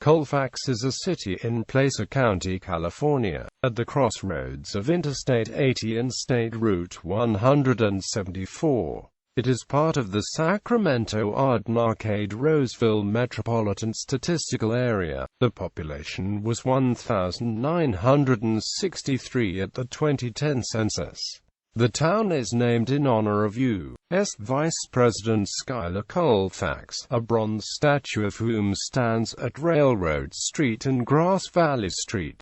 Colfax is a city in Placer County, California, at the crossroads of Interstate 80 and State Route 174. It is part of the Sacramento, Arden-Arcade, Roseville Metropolitan Statistical Area. The population was 1,963 at the 2010 census. The town is named in honor of U.S. Vice President Schuyler Colfax, a bronze statue of whom stands at Railroad Street and Grass Valley Street.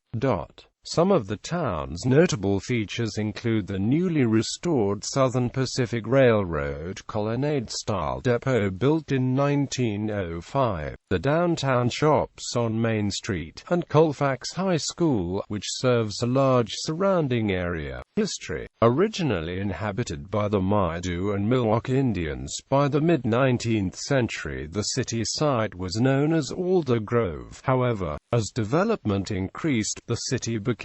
Some of the town's notable features include the newly restored Southern Pacific Railroad colonnade-style depot built in 1905, the downtown shops on Main Street, and Colfax High School, which serves a large surrounding area. History. Originally inhabited by the Maidu and Miwok Indians, by the mid-19th century the city site was known as Alder Grove. However, as development increased, the city became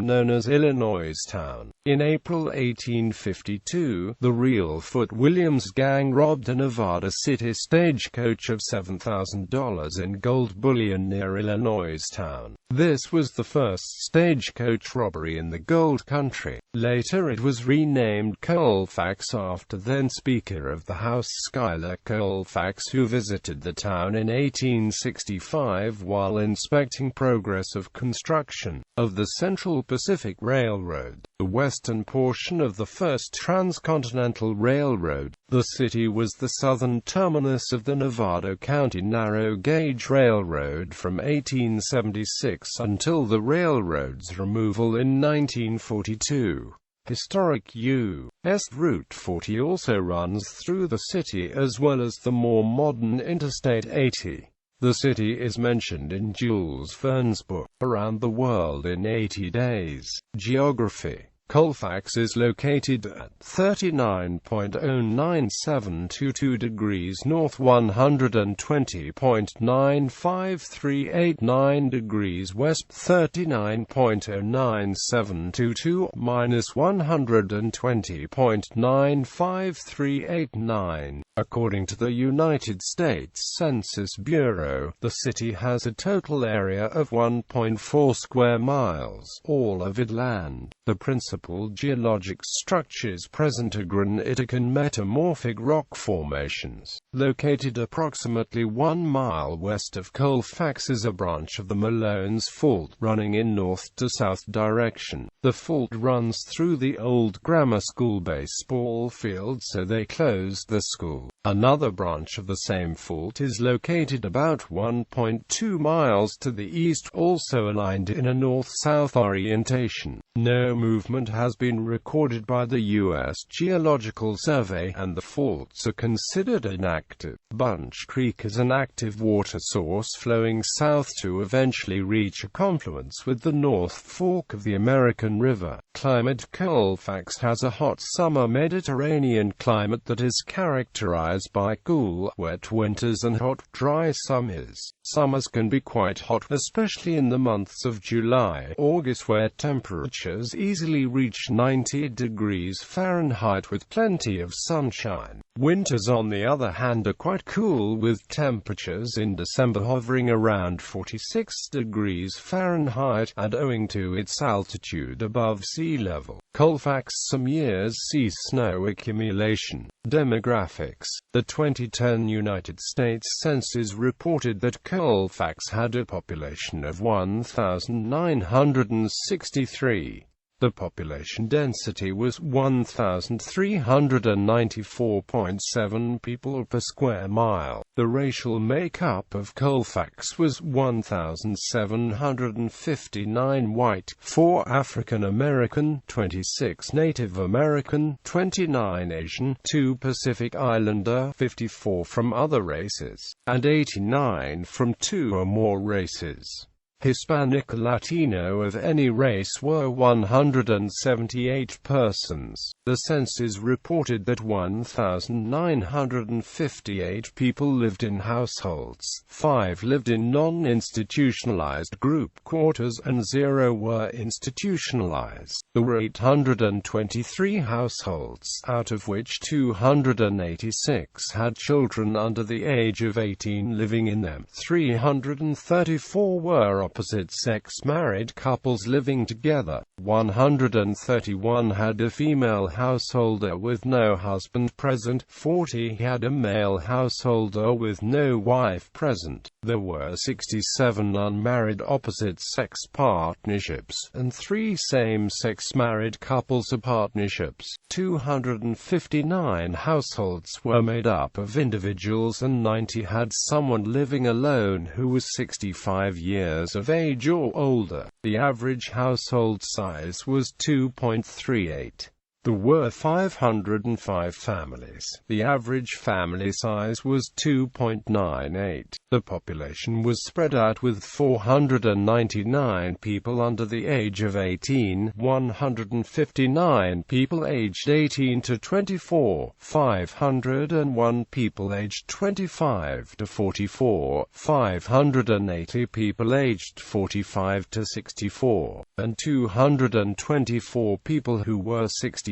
known as Illinoistown. In April 1852, the Reelfoot Williams gang robbed a Nevada City stagecoach of $7,000 in gold bullion near Illinoistown. This was the first stagecoach robbery in the gold country. Later it was renamed Colfax after then Speaker of the House Schuyler Colfax, who visited the town in 1865 while inspecting progress of construction of the Central Pacific Railroad, the western portion of the first transcontinental railroad. The city was the southern terminus of the Nevada County Narrow Gauge Railroad from 1876 until the railroad's removal in 1942. Historic U.S. Route 40 also runs through the city, as well as the more modern Interstate 80. The city is mentioned in Jules Verne's book, Around the World in 80 Days. Geography. Colfax is located at 39.09722 degrees north, 120.95389 degrees west, 39.09722 minus 120.95389. According to the United States Census Bureau, the city has a total area of 1.4 square miles, all of it land. The principal geologic structures present are granitic and metamorphic rock formations. Located approximately 1 mile west of Colfax is a branch of the Malones Fault running in north to south direction. The fault runs through the old grammar school baseball field, so they closed the school. Another branch of the same fault is located about 1.2 miles to the east, also aligned in a north-south orientation. No movement has been recorded by the U.S. Geological Survey, and the faults are considered inactive. Bunch Creek is an active water source flowing south to eventually reach a confluence with the North Fork of the American River. Climate. Colfax has a hot summer Mediterranean climate that is characterized by cool, wet winters and hot, dry summers. Summers can be quite hot, especially in the months of July, August, where temperatures easily reach 90 degrees Fahrenheit with plenty of sunshine. Winters, on the other hand, are quite cool, with temperatures in December hovering around 46 degrees Fahrenheit, and owing to its altitude above sea level, Colfax some years sees snow accumulation. Demographics. The 2010 United States Census reported that Colfax had a population of 1,963. The population density was 1,394.7 people per square mile. The racial makeup of Colfax was 1,759 white, 4 African American, 26 Native American, 29 Asian, 2 Pacific Islander, 54 from other races, and 89 from 2 or more races. Hispanic or Latino of any race were 178 persons. The census reported that 1,958 people lived in households, 5 lived in non-institutionalized group quarters and 0 were institutionalized. There were 823 households, out of which 286 had children under the age of 18 living in them. 334 were opposite-sex married couples living together. 131 had a female householder with no husband present. 40 had a male householder with no wife present. There were 67 unmarried opposite-sex partnerships, and 3 same-sex married couples or partnerships. 259 households were made up of individuals, and 90 had someone living alone who was 65 years of age or older. The average household size was 2.38. There were 505 families. The average family size was 2.98. The population was spread out with 499 people under the age of 18, 159 people aged 18 to 24, 501 people aged 25 to 44, 580 people aged 45 to 64, and 224 people who were 65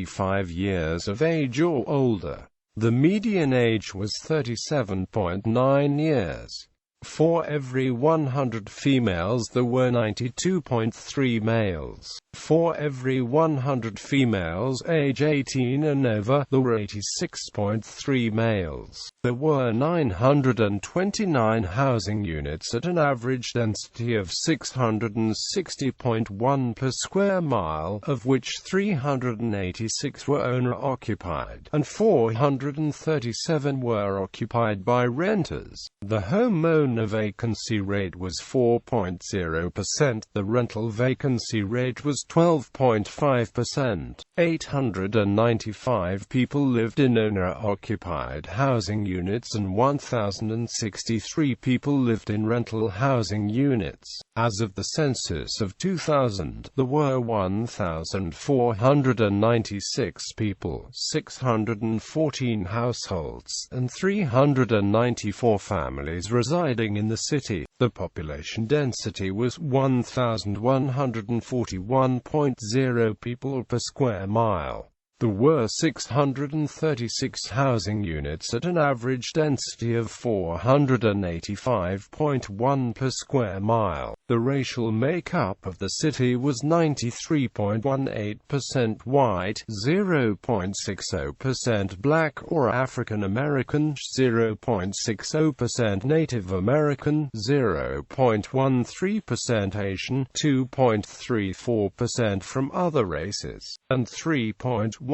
years of age or older. The median age was 37.9 years. For every 100 females there were 92.3 males. For every 100 females age 18 and over, there were 86.3 males. There were 929 housing units at an average density of 660.1 per square mile, of which 386 were owner-occupied, and 437 were occupied by renters. The homeowner vacancy rate was 4.0%. The rental vacancy rate was 12.5%. 895 people lived in owner-occupied housing units and 1,063 people lived in rental housing units. As of the census of 2000, there were 1,496 people, 614 households, and 394 families residing in the city. The population density was 1,141.0 people per square mile. There were 636 housing units at an average density of 485.1 per square mile. The racial makeup of the city was 93.18% white, 0.60% black or African American, 0.60% Native American, 0.13% Asian, 2.34% from other races, and 3.14%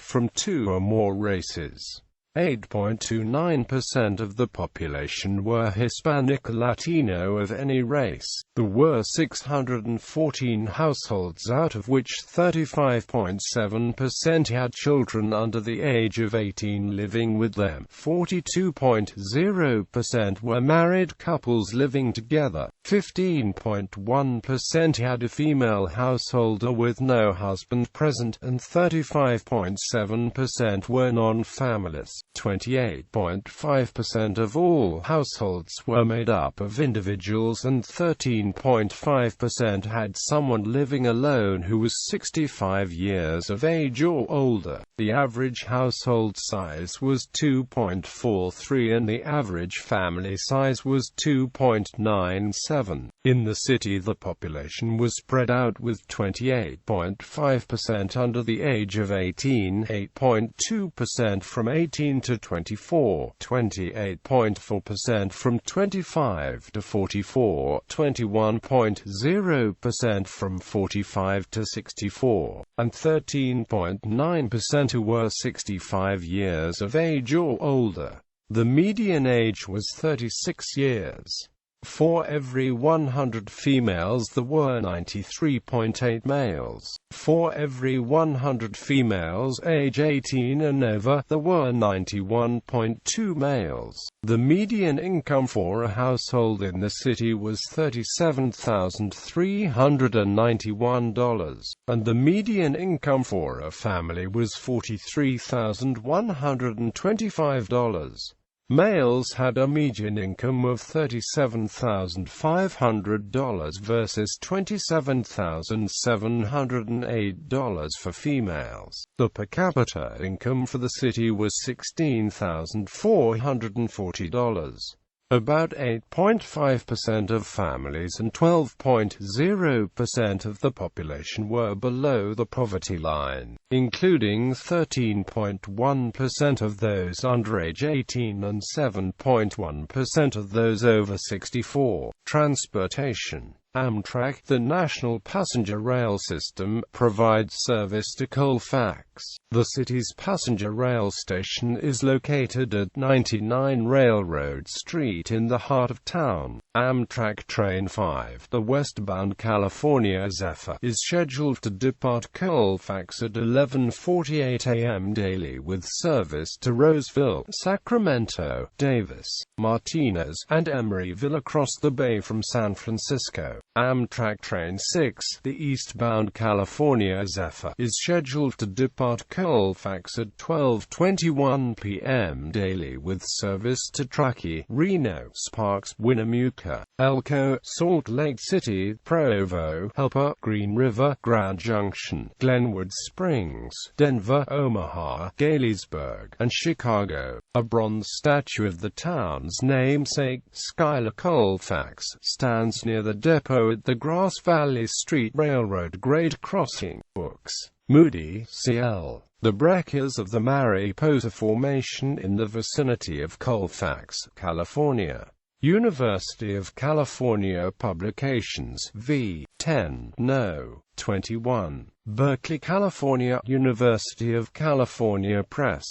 from 2 or more races. 8.29% of the population were Hispanic or Latino of any race. There were 614 households, out of which 35.7% had children under the age of 18 living with them. 42.0% were married couples living together. 15.1% had a female householder with no husband present, and 35.7% were non-families. 28.5% of all households were made up of individuals, and 13.5% had someone living alone who was 65 years of age or older. The average household size was 2.43 and the average family size was 2.97. In the city the population was spread out with 28.5% under the age of 18, 8.2% from 18 to 24, 28.4% from 25 to 44, 21.0% from 45 to 64, and 13.9% who were 65 years of age or older. The median age was 36 years. For every 100 females there were 93.8 males. For every 100 females age 18 and over, there were 91.2 males. The median income for a household in the city was $37,391, and the median income for a family was $43,125. Males had a median income of $37,500 versus $27,708 for females. The per capita income for the city was $16,440. About 8.5% of families and 12.0% of the population were below the poverty line, including 13.1% of those under age 18 and 7.1% of those over 64. Transportation. Amtrak, the national passenger rail system, provides service to Colfax. The city's passenger rail station is located at 99 Railroad Street in the heart of town. Amtrak Train 5, the westbound California Zephyr, is scheduled to depart Colfax at 11:48 a.m. daily with service to Roseville, Sacramento, Davis, Martinez, and Emeryville across the bay from San Francisco. Amtrak Train 6, the eastbound California Zephyr, is scheduled to depart Colfax at 12:21 p.m. daily with service to Truckee, Reno, Sparks, Winnemucca, Elko, Salt Lake City, Provo, Helper, Green River, Grand Junction, Glenwood Springs, Denver, Omaha, Galesburg, and Chicago. A bronze statue of the town's namesake, Schuyler Colfax, stands near the depot at the Grass Valley Street Railroad grade crossing. Books. Moody, C.L. The Breccias of the Mariposa Formation in the vicinity of Colfax, California. University of California Publications, v. 10, No. 21. Berkeley, California, University of California Press.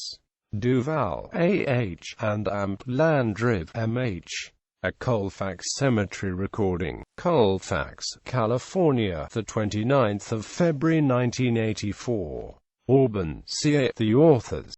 Duval, A.H., and Amp Landriv, M.H. A Colfax Cemetery recording. Colfax, California, the 29th of February 1984. Auburn, CA. The authors.